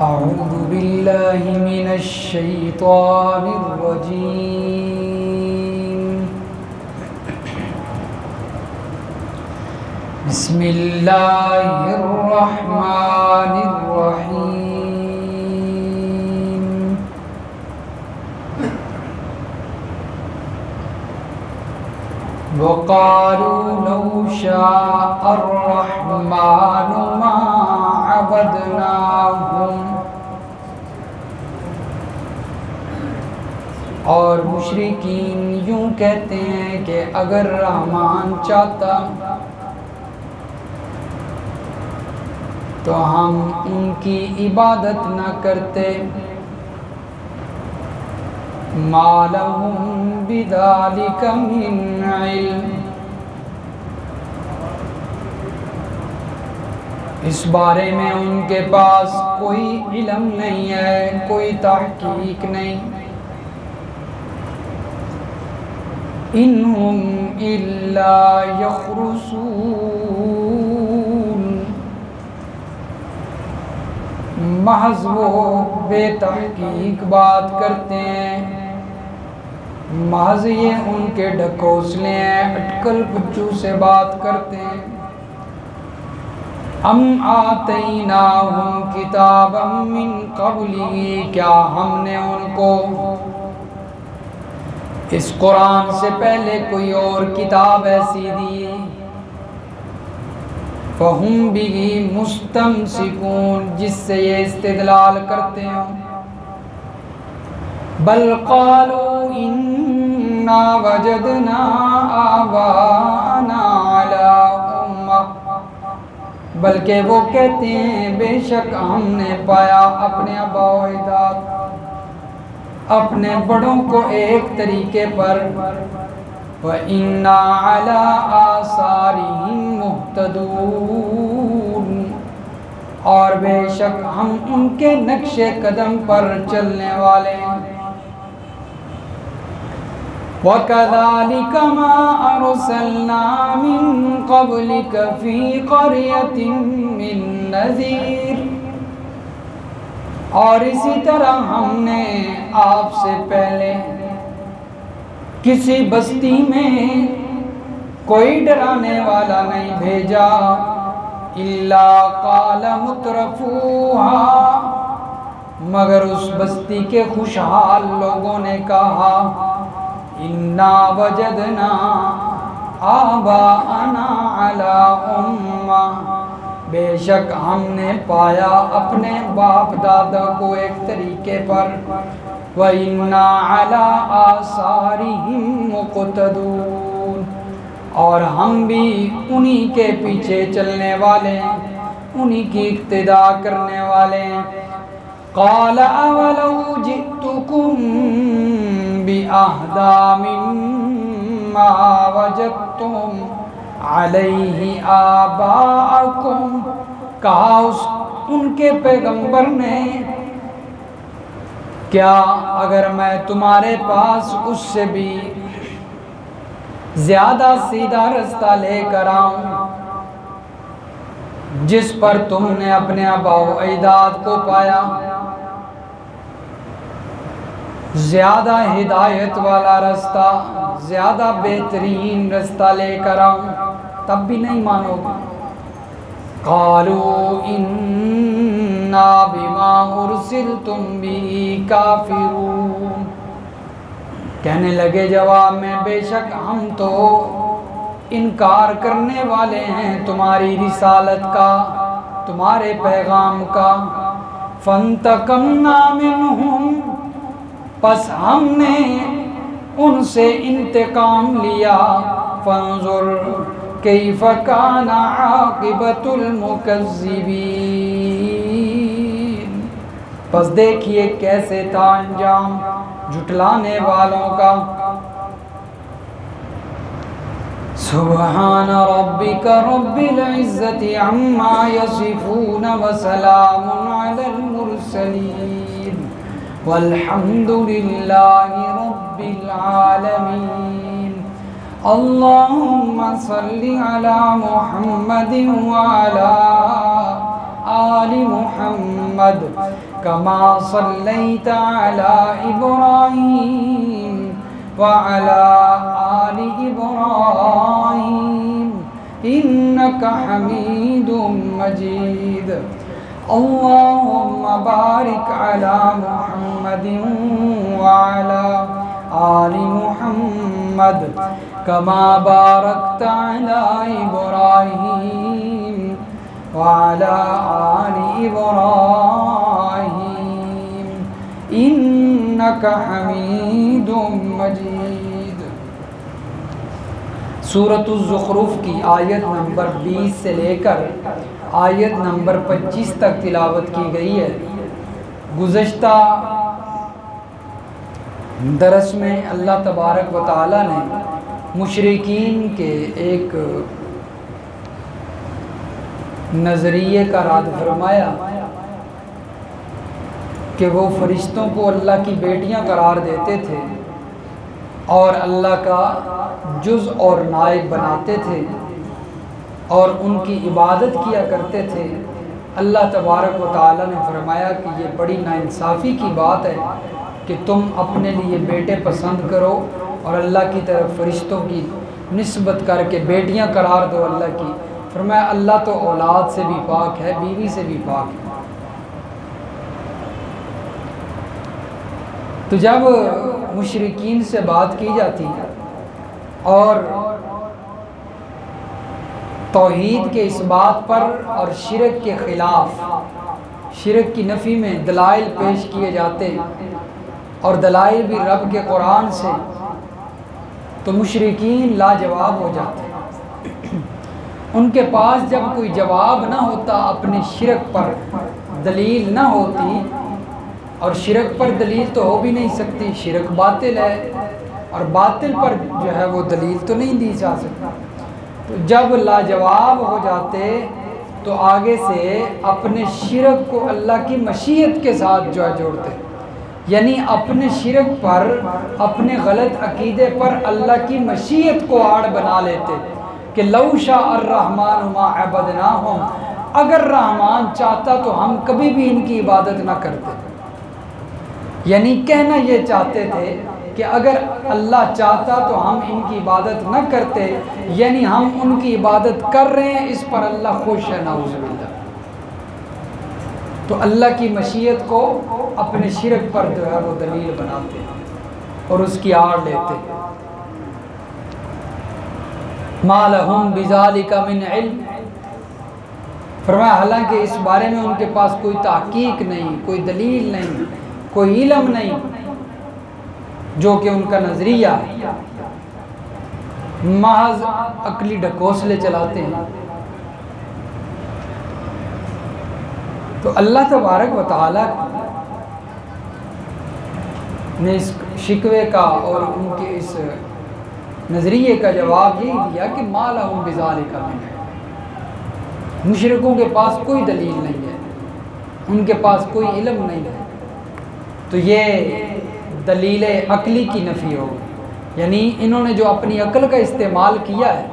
أعوذ بالله من الشيطان الرجيم. بسم الله الرحمن الرحيم. وقالوا لو شاء الرحمن ما عبدناهم. اور مشرکین یوں کہتے ہیں کہ اگر رحمان چاہتا تو ہم ان کی عبادت نہ کرتے. ما لهم بذلك من علم. اس بارے میں ان کے پاس کوئی علم نہیں ہے، کوئی تحقیق نہیں. انہم الا یخرصون. محض وہ بے تحقیق بات کرتے ہیں، محض یہ ان کے ڈھکوسلے ہیں، اٹکل پچو سے بات کرتے ہیں. ام آتیناہم کتابا من قبلہ. کیا ہم نے ان کو اس قرآن سے پہلے کوئی اور کتاب ایسی دی؟ فَهُمْ بِهِ مُسْتَمْسِكُونَ. جس سے یہ استدلال کرتے ہیں. بل قالوا اِنَّا وَجَدْنَا آبَاءَنَا عَلَىٰ أُمَّةٍ. بلکہ وہ کہتے ہیں بے شک ہم نے پایا اپنے آباء و اجداد، اپنے بڑوں کو ایک طریقے پر. وَإِنَّا عَلَىٰ آثَارِهِم مُهْتَدُونَ. اور بے شک ہم ان کے نقش قدم پر چلنے والے ہیں. وَكَذَلِكَ مَا أَرْسَلْنَا مِن قَبْلِكَ فِي قَرْيَةٍ مِّن نَذِيرٍ. اور اسی طرح ہم نے آپ سے پہلے کسی بستی میں کوئی ڈرانے والا نہیں بھیجا. الا قال مترفوها. مگر اس بستی کے خوشحال لوگوں نے کہا انا وجدنا آباءنا علی امہ. بے شک ہم نے پایا اپنے باپ دادا کو ایک طریقے پر. وَإِنَّا عَلَىٰ آثَارِهِم مُقْتَدُونَ. اور ہم بھی انہی کے پیچھے چلنے والے ہیں، انہی کی اقتداء کرنے والے ہیں. قَالَ أَوَلَوْ جِئْتُكُمْ بِأَهْدَىٰ مِمَّا وَجَدتُّمْ عَلَيْهِ آبَاءَكُمْ. کہا ان کے پیغمبر نے کیا اگر میں تمہارے پاس اس سے بھی زیادہ سیدھا رستہ لے کر آؤں جس پر تم نے اپنے آباء و اجداد کو پایا، زیادہ ہدایت والا رستہ، زیادہ بہترین رستہ لے کر آؤں، تب بھی نہیں مانو گے. قالوا انا بما ارسلتم به کافرون. کہنے لگے جواب میں بے شک ہم تو انکار کرنے والے ہیں تمہاری رسالت کا، تمہارے پیغام کا. فانتقمنا منہم. پس ہم نے ان سے انتقام لیا. فانظر کیف کان عاقبۃ المکذبین. پس دیکھیے کیسے تھا انجام جھٹلانے والوں کا. سبحان ربک رب العزت عما یصفون وسلام علی المرسلین والحمد للہ رب العالمین. اللهم صل على محمد وعلى آل محمد كما صليت على إبراهيم وعلى آل إبراهيم إنك حميد مجيد اللهم بارك على محمد وعلى آل محمد كما باركت على إبراهيم وعلى آل إبراهيم إنك حميد مجيد۔ سورۃ الزخرف کی آیت نمبر 20 سے لے کر آیت نمبر 25 تک تلاوت کی گئی ہے۔ گزشتہ درس میں اللہ تبارک و تعالی نے مشرکین کے ایک نظریے کا رد فرمایا کہ وہ فرشتوں کو اللہ کی بیٹیاں قرار دیتے تھے اور اللہ کا جز اور نائب بناتے تھے اور ان کی عبادت کیا کرتے تھے۔ اللہ تبارک و تعالی نے فرمایا کہ یہ بڑی ناانصافی کی بات ہے کہ تم اپنے لیے بیٹے پسند کرو اور اللہ کی طرف فرشتوں کی نسبت کر کے بیٹیاں قرار دو اللہ کی۔ فرمایا اللہ تو اولاد سے بھی پاک ہے، بیوی سے بھی پاک ہے۔ تو جب مشرکین سے بات کی جاتی اور توحید کے اس بات پر اور شرک کے خلاف، شرک کی نفی میں دلائل پیش کیے جاتے اور دلائل بھی رب کے قرآن سے، تو مشرکین لاجواب ہو جاتے۔ ان کے پاس جب کوئی جواب نہ ہوتا، اپنے شرک پر دلیل نہ ہوتی، اور شرک پر دلیل تو ہو بھی نہیں سکتی، شرک باطل ہے اور باطل پر جو ہے وہ دلیل تو نہیں دی جا سکتی۔ تو جب لاجواب ہو جاتے تو آگے سے اپنے شرک کو اللہ کی مشیت کے ساتھ جو ہے جوڑتے، یعنی اپنے شرک پر، اپنے غلط عقیدے پر اللہ کی مشیت کو آڑ بنا لیتے کہ لو شاء الرحمن ما عبدناہم، اگر رحمان چاہتا تو ہم کبھی بھی ان کی عبادت نہ کرتے۔ یعنی کہنا یہ چاہتے تھے کہ اگر اللہ چاہتا تو ہم ان کی عبادت نہ کرتے، یعنی ہم ان کی عبادت کر رہے ہیں، اس پر اللہ خوش ہے، نعوذ باللہ۔ تو اللہ کی مشیت کو اپنے شرک پر جو ہے وہ دلیل بناتے اور اس کی آڑ لیتے۔ ما لہم بذالک من علم، فرمایا حالانکہ اس بارے میں ان کے پاس کوئی تحقیق نہیں، کوئی دلیل نہیں، کوئی علم نہیں، جو کہ ان کا نظریہ محض عقلی ڈھکوسلے چلاتے ہیں۔ تو اللہ تبارک و تعالی نے اس شکوے کا اور ان کے اس نظریے کا جواب یہی دیا کہ ما لہم بذالک من علم، مشرکوں کے پاس کوئی دلیل نہیں ہے، ان کے پاس کوئی علم نہیں ہے۔ تو یہ دلیل عقلی کی نفی ہوگی، یعنی انہوں نے جو اپنی عقل کا استعمال کیا ہے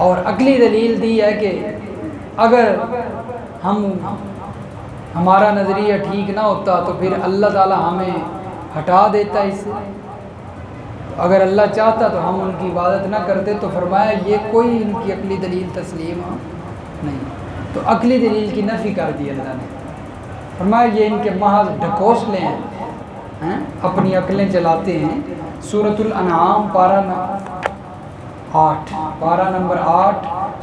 اور عقلی دلیل دی ہے کہ اگر ہمارا نظریہ ٹھیک نہ ہوتا تو پھر اللہ تعالی ہمیں ہٹا دیتا اس سے، اگر اللہ چاہتا تو ہم ان کی عبادت نہ کرتے۔ تو فرمایا یہ کوئی ان کی عقلی دلیل تسلیم نہیں، تو عقلی دلیل کی نفی کر دی اللہ نے۔ فرمایا یہ ان کے محض ڈھکوسلے ہیں، اپنی عقلیں چلاتے ہیں۔ سورۃ الانعام پارہ نمبر 8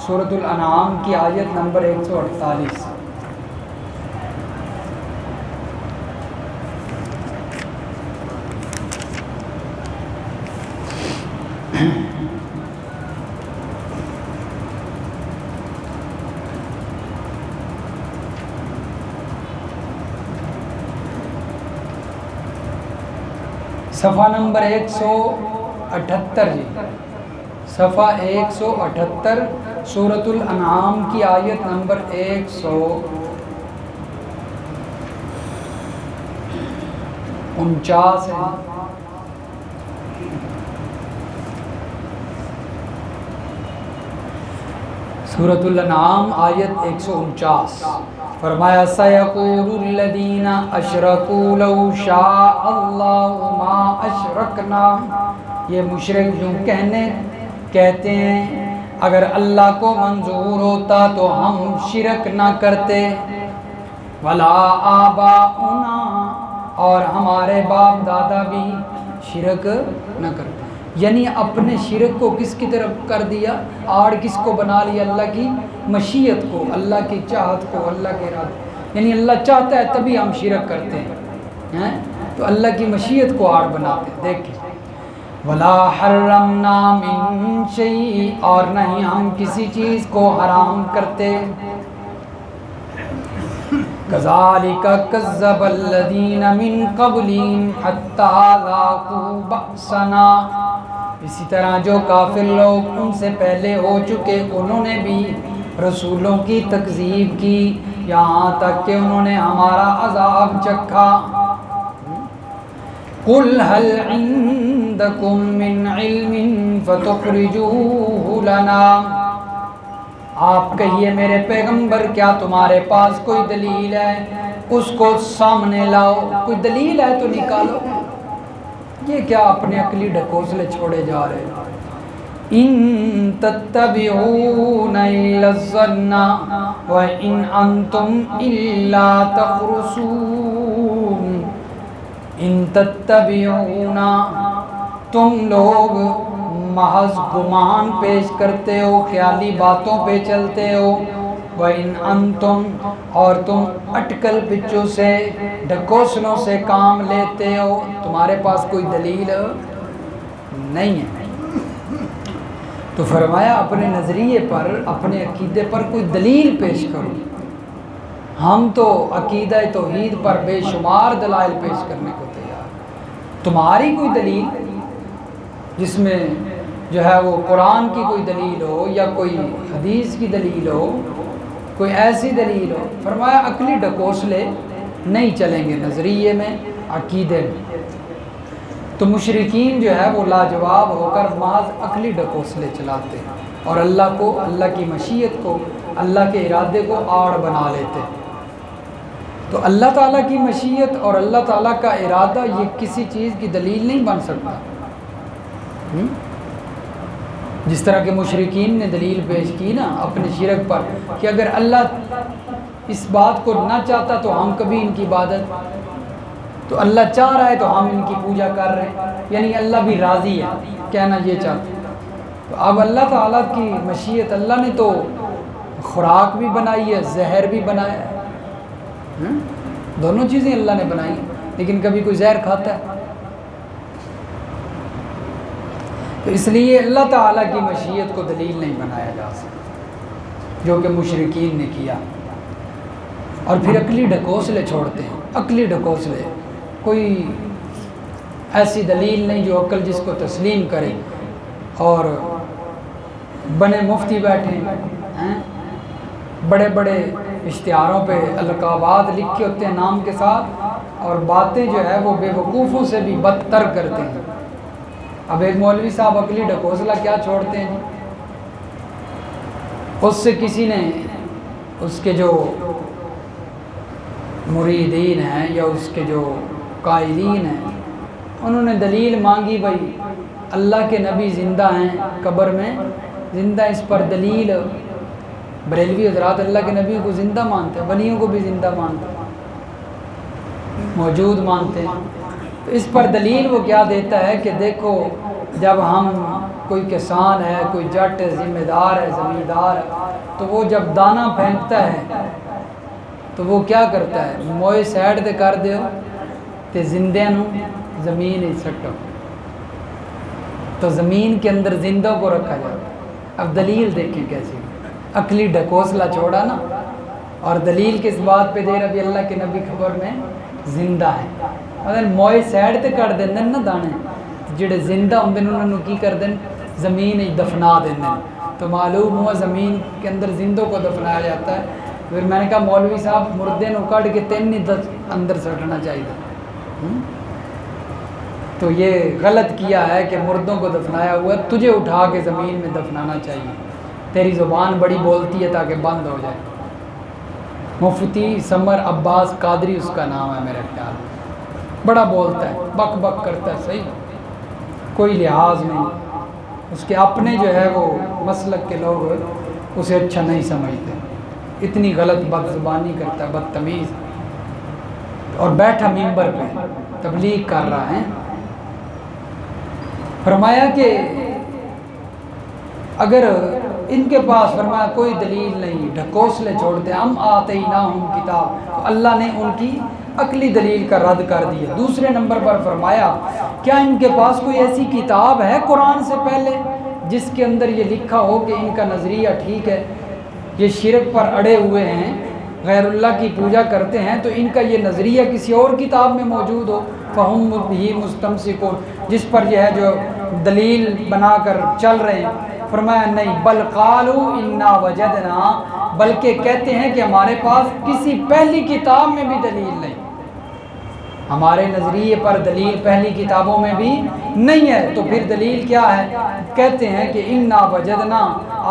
سورۃ الانعام کی آیت نمبر 148۔ صفحہ نمبر 178 جی، صفحہ 178 سورۃ الانعام کی آیت نمبر 149 ہے۔ سورۃ الانعام آیت 149، فرمایا سَيَقُولُ الَّذِينَ أَشْرَكُوا لَوْ شَاءَ اللَّهُ مَا أَشْرَكْنَا، یہ مشرک یوں کہتے ہیں اگر اللہ کو منظور ہوتا تو ہم شرک نہ کرتے، وَلَا آبَاؤُنَا، اور ہمارے باپ دادا بھی شرک نہ کرتے، یعنی اپنے شرک کو کس کی طرف کر دیا، آڑ کس کو بنا لیا، اللہ کی مشیت کو، اللہ کی چاہت کو، اللہ کے ارادے، یعنی اللہ چاہتا ہے تبھی ہم شرک کرتے ہیں، تو اللہ کی مشیت کو آڑ بناتے ہیں۔ دیکھیں وَلَا حَرَّمْنَا مِن شَيْءٍ، اور نہیں ہم کسی چیز کو حرام کرتے، كَذَلِكَ كَذَّبَ الَّذِينَ مِن قَبْلِهِمْ حَتَّى ذَاقُوا بَأْسَنَا، اسی طرح جو کافر لوگ ان سے پہلے ہو چکے انہوں نے بھی رسولوں کی تکذیب کی یہاں تک کہ انہوں نے ہمارا عذاب چکھا۔ قُلْ هَلْ عِندَكُم مِّنْ عِلْمٍ فَتُخْرِجُوهُ لَنَا، آپ کہیے میرے پیغمبر کیا تمہارے پاس کوئی دلیل ہے، اس کو سامنے لاؤ، کوئی دلیل ہے تو نکالو، یہ کیا اپنے عقلی ڈھکوسلے چھوڑے جا رہے ہیں۔ ان تتبعون الا الظن وان انتم الا تخرصون، ان تتبعون، تم لوگ محض گمان پیش کرتے ہو، خیالی باتوں پہ چلتے ہو، وَإِنْ أَنْتُمْ، اور تم اٹکل پچوں سے ڈھکوسلوں سے کام لیتے ہو، تمہارے پاس کوئی دلیل نہیں ہے۔ تو فرمایا اپنے نظریے پر، اپنے عقیدے پر کوئی دلیل پیش کرو، ہم تو عقیدہ توحید پر بے شمار دلائل پیش کرنے کو تیار، تمہاری کوئی دلیل جس میں جو ہے وہ قرآن کی کوئی دلیل ہو یا کوئی حدیث کی دلیل ہو، کوئی ایسی دلیل ہو، فرمایا عقلی ڈھکوسلے نہیں چلیں گے نظریے میں، عقیدے میں۔ تو مشرکین جو ہے وہ لاجواب ہو کر محض عقلی ڈھکوسلے چلاتے اور اللہ کو، اللہ کی مشیت کو، اللہ کے ارادے کو آڑ بنا لیتے۔ تو اللہ تعالیٰ کی مشیت اور اللہ تعالیٰ کا ارادہ یہ کسی چیز کی دلیل نہیں بن سکتا، جس طرح کہ مشرکین نے دلیل پیش کی نا اپنے شرک پر کہ اگر اللہ اس بات کو نہ چاہتا تو ہم کبھی ان کی عبادت، تو اللہ چاہ رہا ہے تو ہم ان کی پوجا کر رہے ہیں، یعنی اللہ بھی راضی ہے، کہنا یہ چاہتا۔ تو اب اللہ تعالیٰ کی مشیت، اللہ نے تو خوراک بھی بنائی ہے، زہر بھی بنایا ہے، دونوں چیزیں اللہ نے بنائی ہیں، لیکن کبھی کوئی زہر کھاتا ہے؟ تو اس لیے اللہ تعالیٰ کی مشیت کو دلیل نہیں بنایا جا سکتا، جو کہ مشرکین نے کیا۔ اور پھر عقلی ڈھکوسلے چھوڑتے ہیں، عقلی ڈھکوسلے، کوئی ایسی دلیل نہیں جو عقل جس کو تسلیم کرے، اور بنے مفتی بیٹھے ہیں، بڑے بڑے اشتہاروں پہ القابات لکھے ہوتے ہیں نام کے ساتھ، اور باتیں جو ہے وہ بے وقوفوں سے بھی بدتر کرتے ہیں۔ اب ایک مولوی صاحب عقلی ڈھکوسلا کیا چھوڑتے ہیں، اس سے کسی نے، اس کے جو مریدین ہیں یا اس کے جو قائلین ہیں، انہوں نے دلیل مانگی، بھائی اللہ کے نبی زندہ ہیں، قبر میں زندہ، اس پر دلیل۔ بریلوی حضرات اللہ کے نبی کو زندہ مانتے ہیں، ولیوں کو بھی زندہ مانتے ہیں، موجود مانتے ہیں، تو اس پر دلیل وہ کیا دیتا ہے کہ دیکھو جب ہم، کوئی کسان ہے، کوئی جٹ ذمہ دار ہے، زمیندار ہے، تو وہ جب دانہ پھینکتا ہے تو وہ کیا کرتا ہے، موئے سائڈ تے کر دیو تے زندیاں نو زمین ہی سٹو، تو زمین کے اندر زندوں کو رکھا جاتا ہے۔ اب دلیل دیکھیں کیسی، عقلی ڈھکوسلا چھوڑا نا، اور دلیل کس بات پہ دے رہا، بھی اللہ کے نبی خبر میں زندہ ہے، اگر موئے سائڈ تے کر دیندے نا دانے، جڑے زندہ ہوندے انہوں نے کی کر دیں، زمین ہی دفنا دیندے، تو معلوم ہوا زمین کے اندر زندوں کو دفنایا جاتا ہے۔ پھر میں نے کہا مولوی صاحب مردے نو کٹ کے تین ہی اندر سٹنا چاہیے، تو یہ غلط کیا ہے کہ مردوں کو دفنایا ہوا، تجھے اٹھا کے زمین میں دفنانا چاہیے، تیری زبان بڑی بولتی ہے تاکہ بند ہو جائے۔ مفتی سمر عباس قادری اس کا نام ہے میرے خیال میں، بڑا بولتا ہے، بک بک کرتا ہے، صحیح، کوئی لحاظ نہیں، اس کے اپنے جو ہے وہ مسلک کے لوگ اسے اچھا نہیں سمجھتے، اتنی غلط بد زبانی کرتا ہے، بدتمیز، اور بیٹھا منبر پہ تبلیغ کر رہا ہے۔ فرمایا کہ اگر ان کے پاس فرمایا کوئی دلیل نہیں، ڈھکوسلے چھوڑتے، ہم آتیناہم کتاب، تو اللہ نے ان کی عقلی دلیل کا رد کر دیا۔ دوسرے نمبر پر فرمایا کیا ان کے پاس کوئی ایسی کتاب ہے قرآن سے پہلے جس کے اندر یہ لکھا ہو کہ ان کا نظریہ ٹھیک ہے، یہ شرک پر اڑے ہوئے ہیں، غیر اللہ کی پوجا کرتے ہیں، تو ان کا یہ نظریہ کسی اور کتاب میں موجود ہو، فہم بہ مستمسکون، جس پر یہ ہے جو دلیل بنا کر چل رہے ہیں۔ فرمایا نہیں، بل قالوا انا وجدنا، بلکہ کہتے ہیں کہ ہمارے پاس کسی پہلی کتاب میں بھی دلیل نہیں، ہمارے نظریے پر دلیل پہلی کتابوں میں بھی نہیں ہے، تو پھر دلیل کیا ہے؟ کہتے ہیں کہ انا وجدنا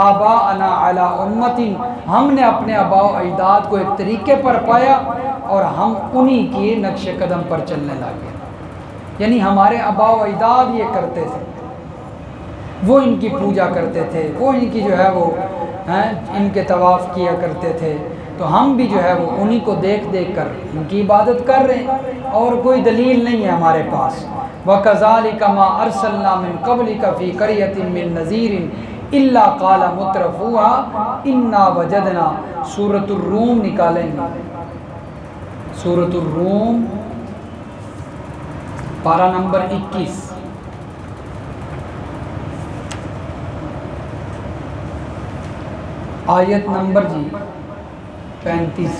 آباءنا علی امت، ہم نے اپنے آباء و اجداد کو ایک طریقے پر پایا اور ہم انہی کی نقش قدم پر چلنے لگے، یعنی ہمارے آباء و اجداد یہ کرتے تھے، وہ ان کی پوجا کرتے تھے، وہ ان کی جو ہے وہ ان کے طواف کیا کرتے تھے، تو ہم بھی جو ہے وہ انہی کو دیکھ دیکھ کر ان کی عبادت کر رہے ہیں، اور کوئی دلیل نہیں ہے ہمارے پاس۔ وَكَذَلِكَ مَا أَرْسَلْنَا مِن قَبْلِكَ فِي قَرْيَةٍ مِّن نَذِيرٍ إِلَّا قَالَ مُتْرَفُوهَا إِنَّا وَجَدْنَا، سورۃ الروم نکالیں گے، سورۃ الروم پارہ نمبر 21، آیت نمبر 35،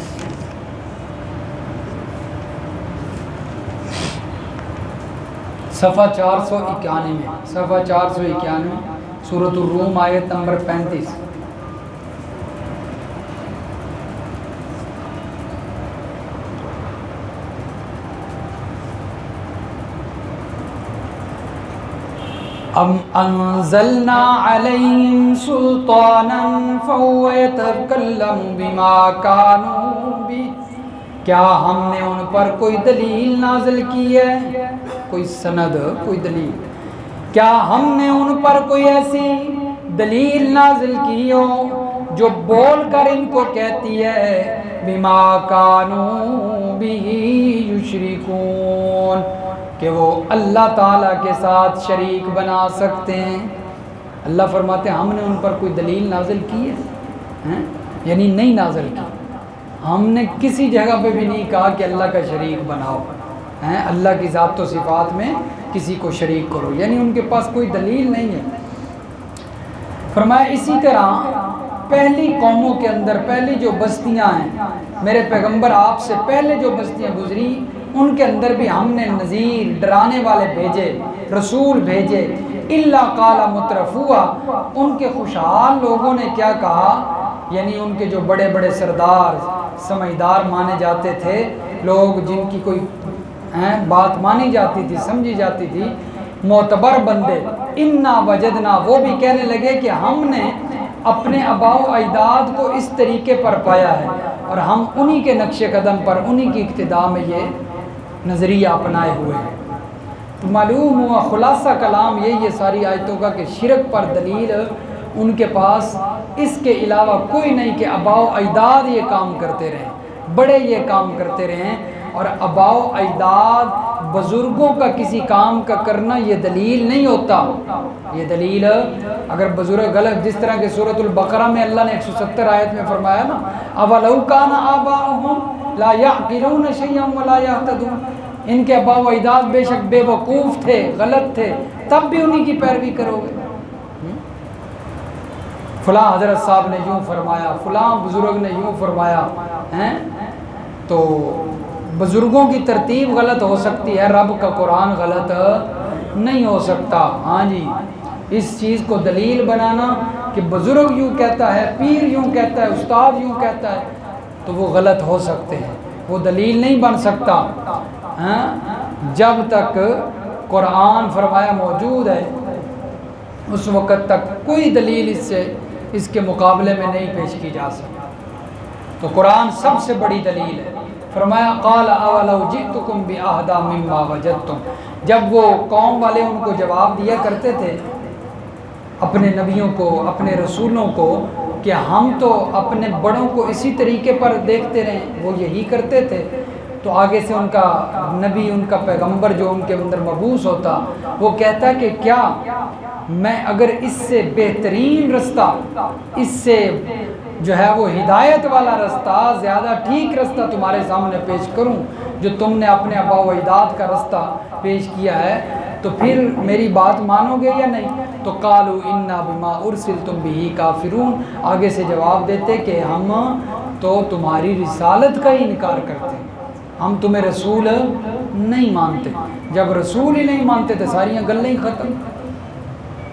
صفحہ 491، صفحہ 491، سورۃ الروم آیت نمبر 35۔ ام انزلنا علیہم سلطانا فہو یتکلم بما کانوا بہ، کیا ہم نے ان پر کوئی دلیل نازل کی ہے، کوئی سند، کوئی دلیل، کیا ہم نے ان پر کوئی ایسی دلیل نازل کی ہو جو بول کر ان کو کہتی ہے بما کانوا بہ یشرکون، کہ وہ اللہ تعالیٰ کے ساتھ شریک بنا سکتے ہیں۔ اللہ فرماتے ہیں ہم نے ان پر کوئی دلیل نازل کی ہے، یعنی نہیں نازل کی، ہم نے کسی جگہ پہ بھی نہیں کہا کہ اللہ کا شریک بناؤ، اللہ کی ذات و صفات میں کسی کو شریک کرو، یعنی ان کے پاس کوئی دلیل نہیں ہے۔ فرمایا اسی طرح پہلی قوموں کے اندر پہلی جو بستیاں ہیں، میرے پیغمبر آپ سے پہلے جو بستیاں گزری، ان کے اندر بھی ہم نے نذیر، ڈرانے والے بھیجے، رسول بھیجے، الا قال مترفوها، ان کے خوشحال لوگوں نے کیا کہا، یعنی ان کے جو بڑے بڑے سردار سمجھدار مانے جاتے تھے لوگ، جن کی کوئی بات مانی جاتی تھی، سمجھی جاتی تھی، معتبر بندے، انا وجدنا، وہ بھی کہنے لگے کہ ہم نے اپنے آباء و اجداد کو اس طریقے پر پایا ہے اور ہم انہی کے نقش قدم پر، انہی کی اقتداء میں یہ نظریہ اپنائے ہوئے ہیں۔ تو معلوم ہوا خلاصہ کلام یہ ساری آیتوں کا کہ شرک پر دلیل ان کے پاس اس کے علاوہ کوئی نہیں، کہ آباء و اجداد یہ کام کرتے رہے، بڑے یہ کام کرتے رہے، اور آباء و اجداد بزرگوں کا کسی کام کا کرنا یہ دلیل نہیں ہوتا۔ یہ دلیل اگر بزرگ غلط، جس طرح کہ سورۃ البقرہ میں اللہ نے 170 آیت میں فرمایا نا، اولو کان آباؤہم لا یعقلون شیئا ولا یہتدون، ان کے آباء و اجداد بے شک بے وقوف تھے، غلط تھے، تب بھی انہی کی پیروی کرو گے۔ فلاں حضرت صاحب نے یوں فرمایا، فلاں بزرگ نے یوں فرمایا، تو بزرگوں کی ترتیب غلط ہو سکتی ہے، رب کا قرآن غلط نہیں ہو سکتا۔ ہاں جی، اس چیز کو دلیل بنانا کہ بزرگ یوں کہتا ہے، پیر یوں کہتا ہے، استاد یوں کہتا ہے، تو وہ غلط ہو سکتے ہیں، وہ دلیل نہیں بن سکتا۔ جب تک قرآن فرمایا موجود ہے اس وقت تک کوئی دلیل اس سے اس کے مقابلے میں نہیں پیش کی جا سکتی۔ تو قرآن سب سے بڑی دلیل ہے۔ فرمایا قال اولو جئتکم باہدی مما وجدتم، جب وہ قوم والے ان کو جواب دیا کرتے تھے اپنے نبیوں کو، اپنے رسولوں کو، کہ ہم تو اپنے بڑوں کو اسی طریقے پر دیکھتے رہے، وہ یہی کرتے تھے، تو آگے سے ان کا نبی، ان کا پیغمبر جو ان کے اندر مبعوث ہوتا، وہ کہتا کہ کیا میں اگر اس سے بہترین رستہ، اس سے جو ہے وہ ہدایت والا رستہ، زیادہ ٹھیک رستہ تمہارے سامنے پیش کروں جو تم نے اپنے آباء و اجداد کا رستہ پیش کیا ہے، تو پھر میری بات مانو گے یا نہیں؟ تو قالوا انا بما ارسلتم به کافرون، آگے سے جواب دیتے کہ ہم تو تمہاری رسالت کا ہی انکار کرتے ہیں، ہم تمہیں رسول نہیں مانتے۔ جب رسول ہی نہیں مانتے تو ساریاں گلیں ہی ختم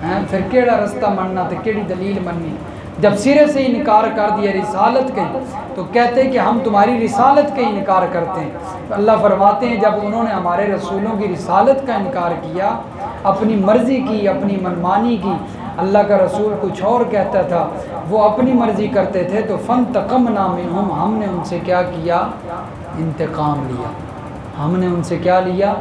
ہیں، پھر کیڑا رستہ مننا تو کیڑی دلیل مننی؟ جب سرے سے انکار کر دیا رسالت کا ہی، تو کہتے کہ ہم تمہاری رسالت کا انکار کرتے ہیں۔ تو اللہ فرماتے ہیں جب انہوں نے ہمارے رسولوں کی رسالت کا انکار کیا، اپنی مرضی کی، اپنی منمانی کی، اللہ کا رسول کچھ اور کہتا تھا، وہ اپنی مرضی کرتے تھے، تو فانتقمنا منہم، ہم نے ان سے کیا کیا؟ انتقام لیا۔ ہم نے ان سے کیا لیا؟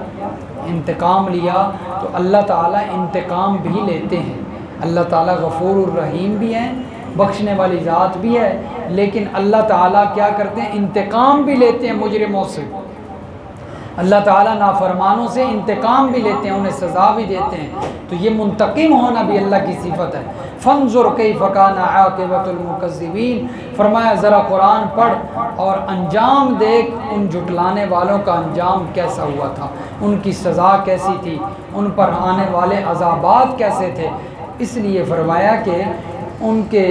انتقام لیا۔ تو اللہ تعالیٰ انتقام بھی لیتے ہیں، اللہ تعالیٰ غفور الرحیم بھی ہیں، بخشنے والی ذات بھی ہے، لیکن اللہ تعالیٰ کیا کرتے ہیں؟ انتقام بھی لیتے ہیں مجرموں سے۔ اللہ تعالیٰ نافرمانوں سے انتقام بھی لیتے ہیں، انہیں سزا بھی دیتے ہیں، تو یہ منتقم ہونا بھی اللہ کی صفت ہے۔ فانظر کیف کان عاقبۃ المکذبین، فرمایا ذرا قرآن پڑھ اور انجام دیکھ ان جھٹلانے والوں کا انجام کیسا ہوا تھا، ان کی سزا کیسی تھی، ان پر آنے والے عذابات کیسے تھے۔ اس لیے فرمایا کہ ان کے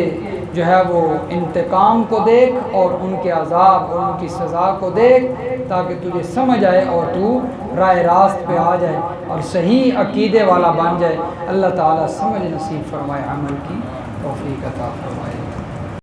جو ہے وہ انتقام کو دیکھ اور ان کے عذاب اور ان کی سزا کو دیکھ، تاکہ تجھے سمجھ آئے اور تو راہ راست پہ آ جائے اور صحیح عقیدے والا بن جائے۔ اللہ تعالیٰ سمجھ نصیب فرمائے، عمل کی توفیق عطا فرمائے۔